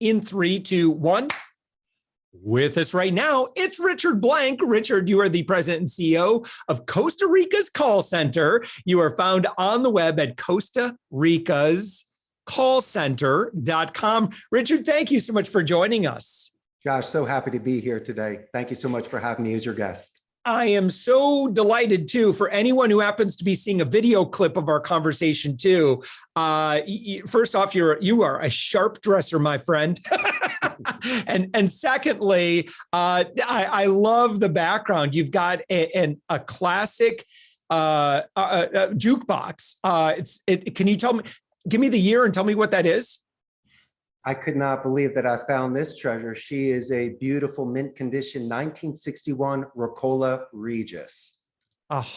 In 3, 2, 1. With us right now, it's Richard Blank. Richard, you are the president and CEO of Costa Rica's Call Center. You are found on the web at Costa Rica's callcenter.com. Richard, thank you so much for joining us. Josh, so happy to be here today. Thank you so much for having me as your guest. I am so delighted too. For anyone who happens to be seeing a video clip of our conversation too, first off, you are a sharp dresser, my friend. and secondly, I love the background. You've got a classic jukebox. Can you tell me? Give me the year and tell me what that is. I could not believe that I found this treasure. She is a beautiful mint condition 1961 Rocola Regis. Oh,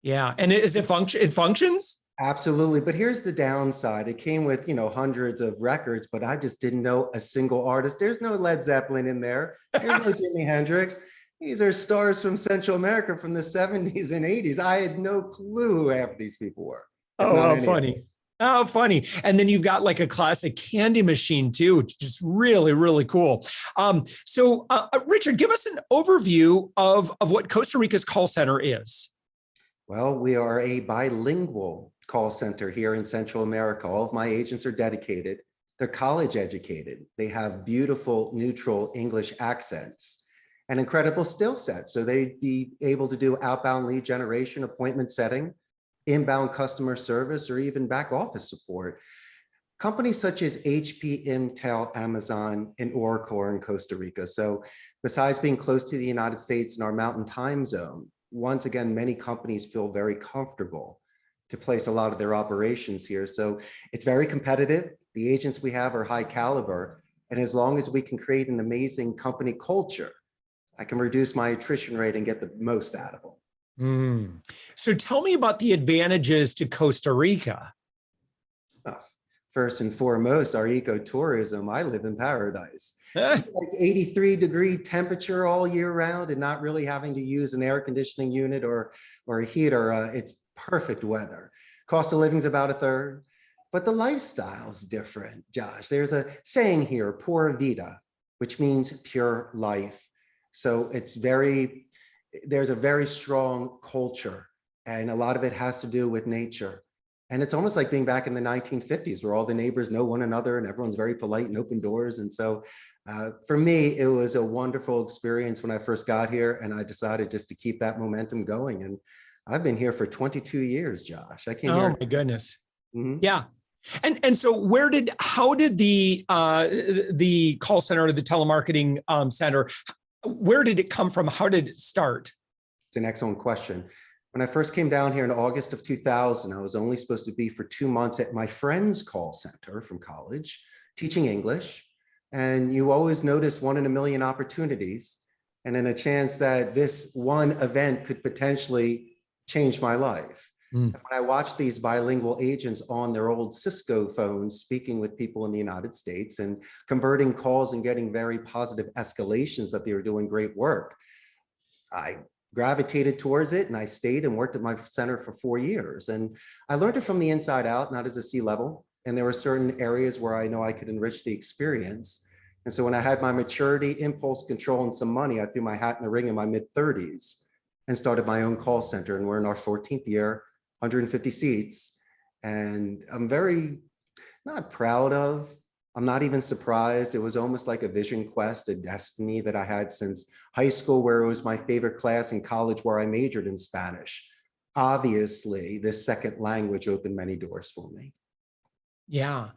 yeah. And it functions? Absolutely. But here's the downside. It came with, hundreds of records, but I just didn't know a single artist. There's no Led Zeppelin in there. There's no Jimi Hendrix. These are stars from Central America from the 70s and 80s. I had no clue who half of these people were. Oh, how funny. Oh, funny. And then you've got like a classic candy machine too, which is really, really cool. So Richard, give us an overview of what Costa Rica's call center is. Well, we are a bilingual call center here in Central America. All of my agents are dedicated. They're college educated. They have beautiful, neutral English accents and incredible skill sets. So they'd be able to do outbound lead generation, appointment setting, inbound customer service, or even back office support. Companies such as HP, Intel, Amazon, and Oracle are in Costa Rica. So besides being close to the United States and our mountain time zone, once again, many companies feel very comfortable to place a lot of their operations here. So it's very competitive. The agents we have are high caliber. And as long as we can create an amazing company culture, I can reduce my attrition rate and get the most out of them. So tell me about the advantages to Costa Rica. First and foremost, our ecotourism. I live in paradise. Like 83-degree temperature all year round and not really having to use an air conditioning unit or a heater. It's perfect weather. Cost of living is about a third, but the lifestyle's different, Josh. There's a saying here, pura vida, which means pure life. So there's a very strong culture, and a lot of it has to do with nature. And it's almost like being back in the 1950s where all the neighbors know one another and everyone's very polite and open doors. And so for me, it was a wonderful experience when I first got here, and I decided just to keep that momentum going. And I've been here for 22 years, Josh. I came here. Oh my goodness. Mm-hmm. Yeah. And so how did the call center or the telemarketing center, where did it come from? How did it start? It's an excellent question. When I first came down here in August of 2000, I was only supposed to be for 2 months at my friend's call center from college, teaching English. And you always notice 1 in a million opportunities, and then a chance that this one event could potentially change my life. When I watched these bilingual agents on their old Cisco phones speaking with people in the United States and converting calls and getting very positive escalations that they were doing great work, I gravitated towards it, and I stayed and worked at my center for 4 years. And I learned it from the inside out, not as a C-level. And there were certain areas where I know I could enrich the experience. And so when I had my maturity, impulse control, and some money, I threw my hat in the ring in my mid-30s and started my own call center. And we're in our 14th year, 150 seats. And I'm very not proud of, I'm not even surprised. It was almost like a vision quest, a destiny that I had since high school, where it was my favorite class, in college where I majored in Spanish. Obviously, this second language opened many doors for me. Yeah.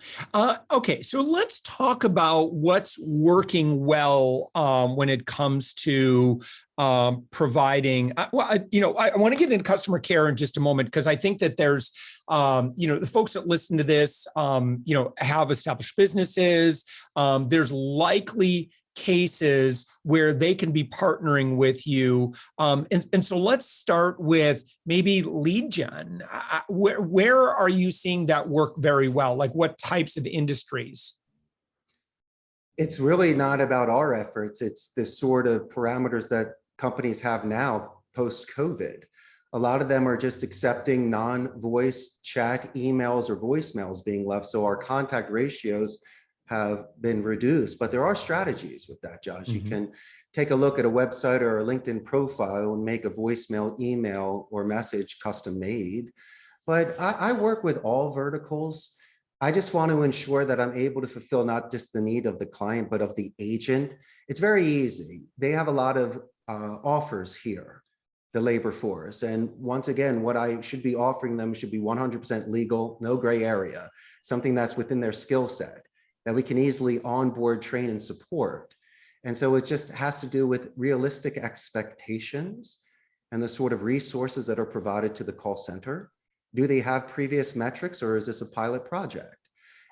Okay. So let's talk about what's working well when it comes to providing. I want to get into customer care in just a moment, because I think that there's, the folks that listen to this, have established businesses. There's likely cases where they can be partnering with you. And so let's start with maybe lead gen. Where are you seeing that work very well? Like what types of industries? It's really not about our efforts. It's the sort of parameters that companies have now post-COVID. A lot of them are just accepting non-voice chat emails or voicemails being left. So our contact ratios have been reduced, but there are strategies with that, Josh. You Mhm. can take a look at a website or a LinkedIn profile and make a voicemail, email, or message custom made. But I work with all verticals. I just want to ensure that I'm able to fulfill not just the need of the client, but of the agent. It's very easy. They have a lot of offers here, the labor force. And once again, what I should be offering them should be 100% legal, no gray area, something that's within their skill set that we can easily onboard, train, and support. And so it just has to do with realistic expectations and the sort of resources that are provided to the call center. Do they have previous metrics, or is this a pilot project?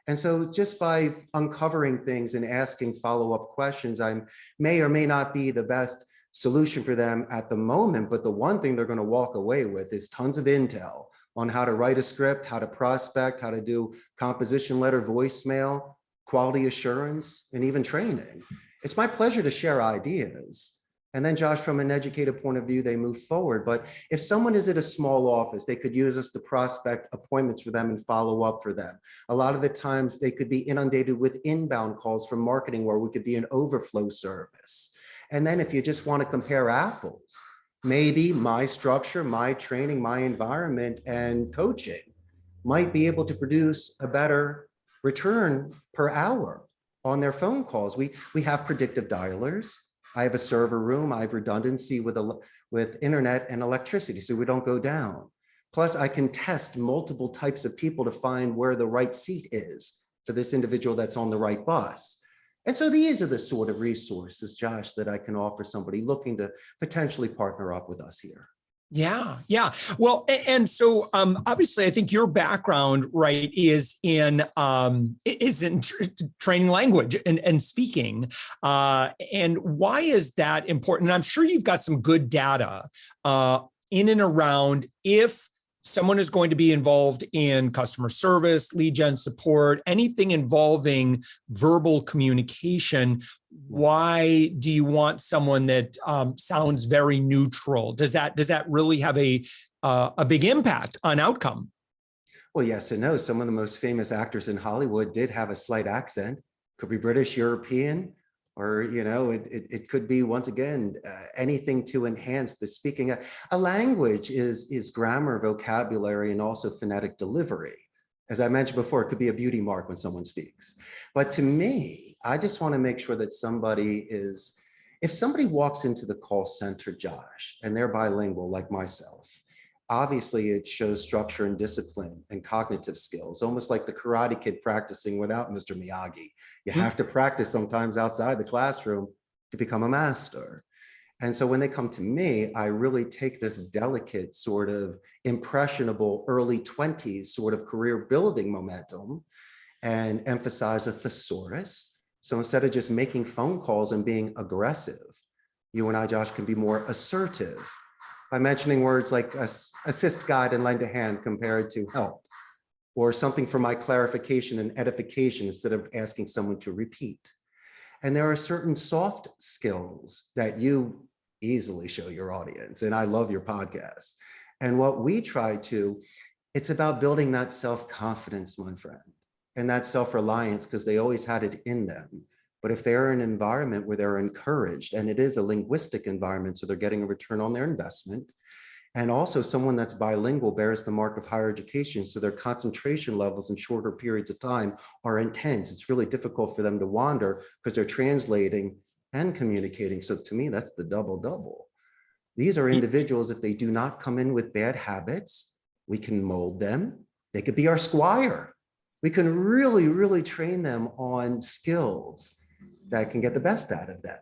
And so just by uncovering things and asking follow-up questions, I may or may not be the best solution for them at the moment, but the one thing they're going to walk away with is tons of intel on how to write a script, how to prospect, how to do composition letter, voicemail, quality assurance, and even training. It's my pleasure to share ideas. And then, Josh, from an educated point of view, they move forward. But if someone is at a small office, they could use us to prospect appointments for them and follow up for them. A lot of the times they could be inundated with inbound calls from marketing, where we could be an overflow service. And then if you just want to compare apples, maybe my structure, my training, my environment, and coaching might be able to produce a better return per hour on their phone calls. We have predictive dialers. I have a server room. I have redundancy with internet and electricity, so we don't go down. Plus, I can test multiple types of people to find where the right seat is for this individual that's on the right bus. And so these are the sort of resources, Josh, that I can offer somebody looking to potentially partner up with us here. Yeah, yeah. Well, and so obviously, I think your background, right, is in training language and speaking. And why is that important? And I'm sure you've got some good data in and around if someone is going to be involved in customer service, lead gen support, anything involving verbal communication. Why do you want someone that sounds very neutral? Does that really have a big impact on outcome? Well, yes and no. Some of the most famous actors in Hollywood did have a slight accent. Could be British, European, or it could be, once again, anything to enhance the speaking. A language is grammar, vocabulary, and also phonetic delivery. As I mentioned before, it could be a beauty mark when someone speaks. But to me, I just want to make sure that if somebody walks into the call center, Josh, and they're bilingual like myself, obviously it shows structure and discipline and cognitive skills, almost like the Karate Kid practicing without Mr. Miyagi. You have to practice sometimes outside the classroom to become a master. And so when they come to me, I really take this delicate sort of impressionable early 20s sort of career building momentum and emphasize a thesaurus. So instead of just making phone calls and being aggressive, you and I, Josh, can be more assertive by mentioning words like assist, guide, and lend a hand compared to help, or something for my clarification and edification instead of asking someone to repeat. And there are certain soft skills that you easily show your audience. And I love your podcast. And what we try to, it's about building that self-confidence, my friend, and that self-reliance, because they always had it in them. But if they're in an environment where they're encouraged, and it is a linguistic environment, so they're getting a return on their investment, and also someone that's bilingual bears the mark of higher education, so their concentration levels in shorter periods of time are intense. It's really difficult for them to wander because they're translating and communicating. So to me, that's the double. These are individuals, if they do not come in with bad habits, we can mold them. They could be our squire. We can really, really train them on skills that can get the best out of them.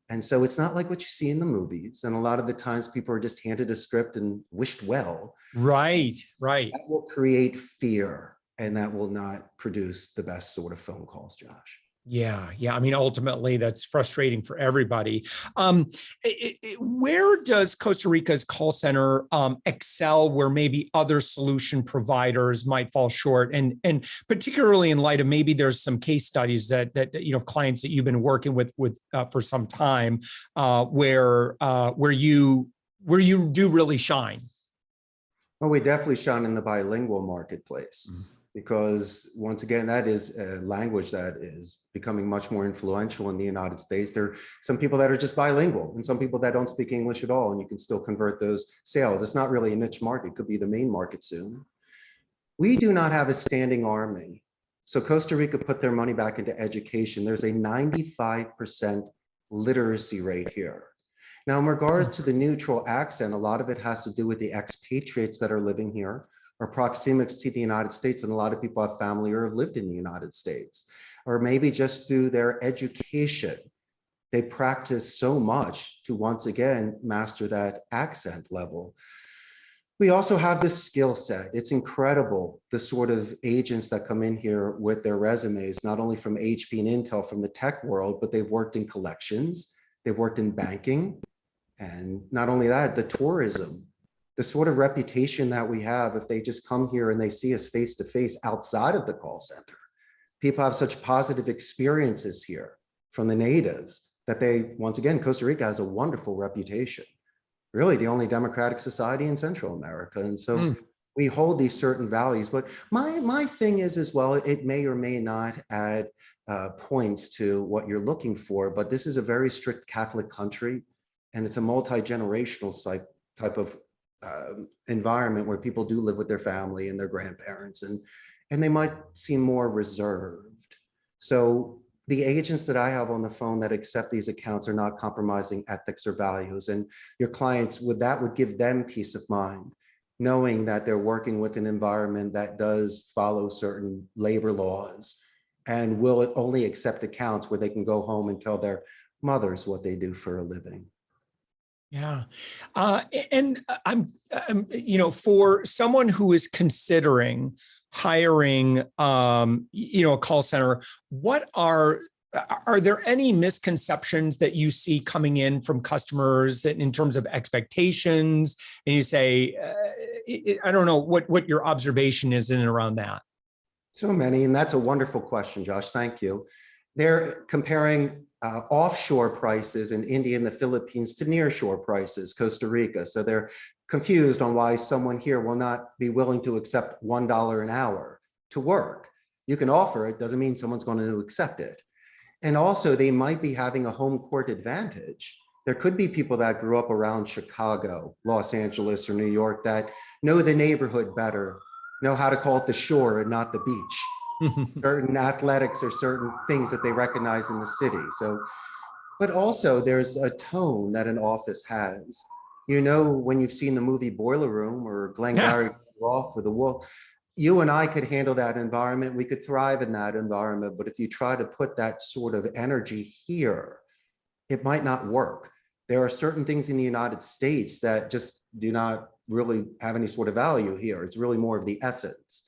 And so it's not like what you see in the movies. And a lot of the times people are just handed a script and wished well. Right. That will create fear, and that will not produce the best sort of phone calls, Josh. Yeah. I mean, ultimately, that's frustrating for everybody. Where does Costa Rica's call center excel where maybe other solution providers might fall short? And particularly in light of maybe there's some case studies that clients that you've been working with for some time where you do really shine. Well, we definitely shine in the bilingual marketplace. because once again, that is a language that is becoming much more influential in the United States. There are some people that are just bilingual and some people that don't speak English at all, and you can still convert those sales. It's not really a niche market, it could be the main market soon. We do not have a standing army. So Costa Rica put their money back into education. There's a 95% literacy rate here. Now, in regards to the neutral accent, a lot of it has to do with the expatriates that are living here, or proxemics to the United States, and a lot of people have family or have lived in the United States, or maybe just through their education. They practice so much to once again master that accent level. We also have this skill set. It's incredible, the sort of agents that come in here with their resumes, not only from HP and Intel, from the tech world, but they've worked in collections, they've worked in banking, and not only that, the tourism, the sort of reputation that we have if they just come here and they see us face to face outside of the call center. People have such positive experiences here from the natives that they, once again, Costa Rica has a wonderful reputation. Really the only democratic society in Central America. And so we hold these certain values, but my thing is as well, it may or may not add points to what you're looking for, but this is a very strict Catholic country, and it's a multi-generational type of environment where people do live with their family and their grandparents, and they might seem more reserved. So the agents that I have on the phone that accept these accounts are not compromising ethics or values, and your clients would give them peace of mind, knowing that they're working with an environment that does follow certain labor laws and will only accept accounts where they can go home and tell their mothers what they do for a living. Yeah. And for someone who is considering hiring, a call center, are there any misconceptions that you see coming in from customers that in terms of expectations? And you say, I don't know what your observation is in and around that. So many, and that's a wonderful question, Josh. Thank you. They're comparing offshore prices in India and the Philippines to nearshore prices, Costa Rica. So they're confused on why someone here will not be willing to accept $1 an hour to work. You can offer it, doesn't mean someone's going to accept it. And also they might be having a home court advantage. There could be people that grew up around Chicago, Los Angeles, or New York that know the neighborhood better, know how to call it the shore and not the beach. Certain athletics or certain things that they recognize in the city. So, but also there's a tone that an office has. You know, when you've seen the movie Boiler Room or Glengarry Gulf or The Wolf, you and I could handle that environment. We could thrive in that environment. But if you try to put that sort of energy here, it might not work. There are certain things in the United States that just do not really have any sort of value here. It's really more of the essence.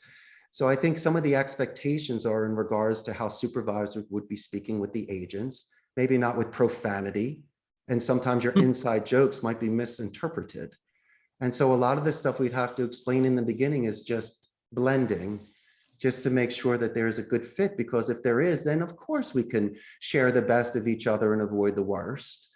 So I think some of the expectations are in regards to how supervisors would be speaking with the agents, maybe not with profanity. And sometimes your inside jokes might be misinterpreted. And so a lot of the stuff we'd have to explain in the beginning is just blending, just to make sure that there's a good fit, because if there is, then of course we can share the best of each other and avoid the worst.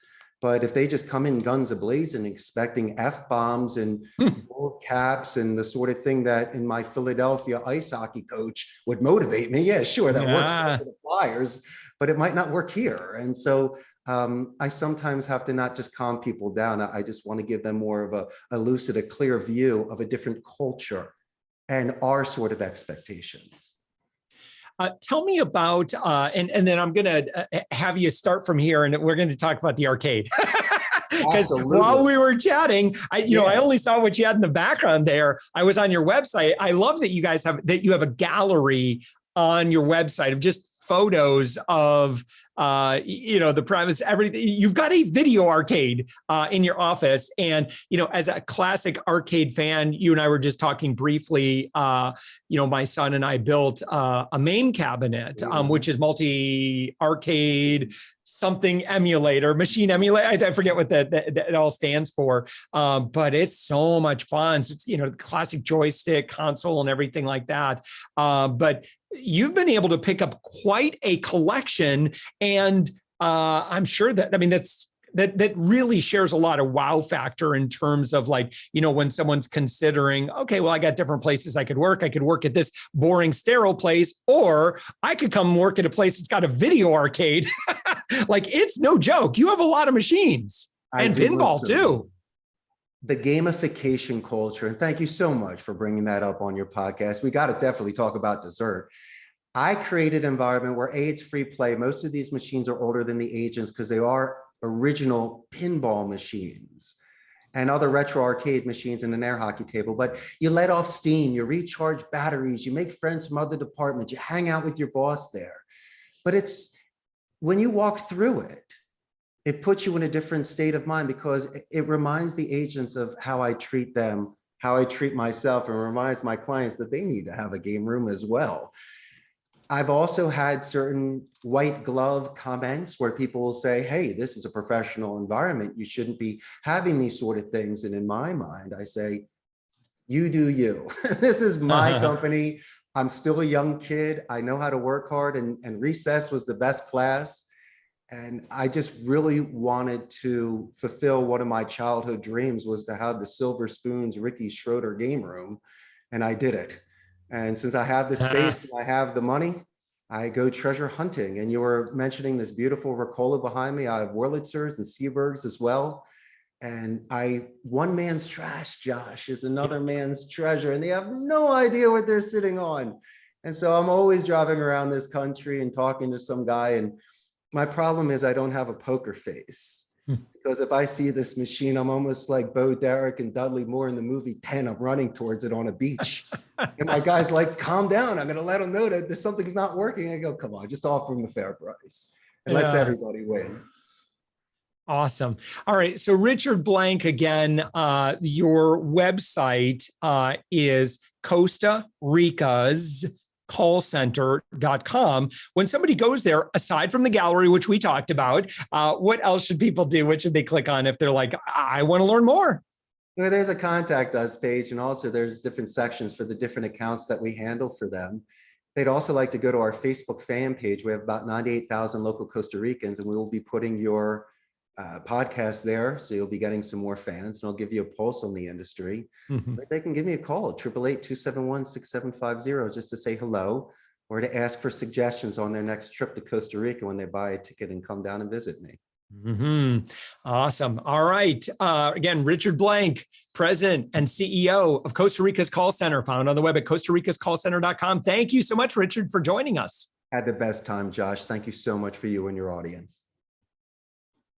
But if they just come in guns a-blazing, expecting F-bombs and bull caps and the sort of thing that in my Philadelphia ice hockey coach would motivate me, yeah, sure, that works for the Flyers, but it might not work here. And so I sometimes have to not just calm people down. I just want to give them more of a lucid, a clear view of a different culture and our sort of expectations. Tell me about, and then I'm going to have you start from here, and we're going to talk about the arcade. Because while we were chatting, I only saw what you had in the background there. I was on your website. I love that you guys have a gallery on your website of just photos of the premise, everything. You've got a video arcade in your office, and as a classic arcade fan, you and I were just talking briefly. My son and I built a MAME cabinet, which is multi-arcade something emulator, machine emulator. I forget what that it all stands for, but it's so much fun. So it's the classic joystick console and everything like that. But you've been able to pick up quite a collection, and I'm sure that, that's that really shares a lot of wow factor in terms of like, when someone's considering, okay, well, I got different places I could work. I could work at this boring, sterile place, or I could come work at a place that's got a video arcade. Like, it's no joke. You have a lot of machines and pinball too. The gamification culture, and thank you so much for bringing that up on your podcast. We got to definitely talk about dessert. I created an environment where it's free play. Most of these machines are older than the agents because they are original pinball machines and other retro arcade machines and an air hockey table. But you let off steam, you recharge batteries, you make friends from other departments, you hang out with your boss there. But it's when you walk through it, it puts you in a different state of mind because it reminds the agents of how I treat them, how I treat myself, and reminds my clients that they need to have a game room as well. I've also had certain white glove comments where people will say, hey, this is a professional environment. You shouldn't be having these sort of things. And in my mind, I say, you do you. This is my company. I'm still a young kid. I know how to work hard, and recess was the best class. And I just really wanted to fulfill one of my childhood dreams, was to have the Silver Spoons Ricky Schroeder game room. And I did it. And since I have the space and I have the money, I go treasure hunting. And you were mentioning this beautiful Ricola behind me. I have Wurlitzers and Seabergs as well. And one man's trash, Josh, is another man's treasure. And they have no idea what they're sitting on. And so I'm always driving around this country and talking to some guy. And my problem is I don't have a poker face. Because if I see this machine, I'm almost like Bo Derek and Dudley Moore in the movie 10. I'm running towards it on a beach. And my guy's like, calm down. I'm going to let him know that something's not working. I go, come on, just offer him a fair price and let's everybody win. Awesome. All right. So Richard Blank, again, your website is Costa Rica's callcenter.com. When somebody goes there, aside from the gallery, which we talked about, what else should people do? What should they click on if they're like, I want to learn more? Well, there's a contact us page, and also there's different sections for the different accounts that we handle for them. They'd also like to go to our Facebook fan page. We have about 98,000 local Costa Ricans, and we will be putting your podcast there. So you'll be getting some more fans, and I'll give you a pulse on the industry. But they can give me a call, 888-271-6750, just to say hello or to ask for suggestions on their next trip to Costa Rica when they buy a ticket and come down and visit me. Awesome. All right. Again, Richard Blank, President and CEO of Costa Rica's Call Center, found on the web at costaricascallcenter.com. Thank you so much, Richard, for joining us. Had the best time, Josh. Thank you so much for you and your audience.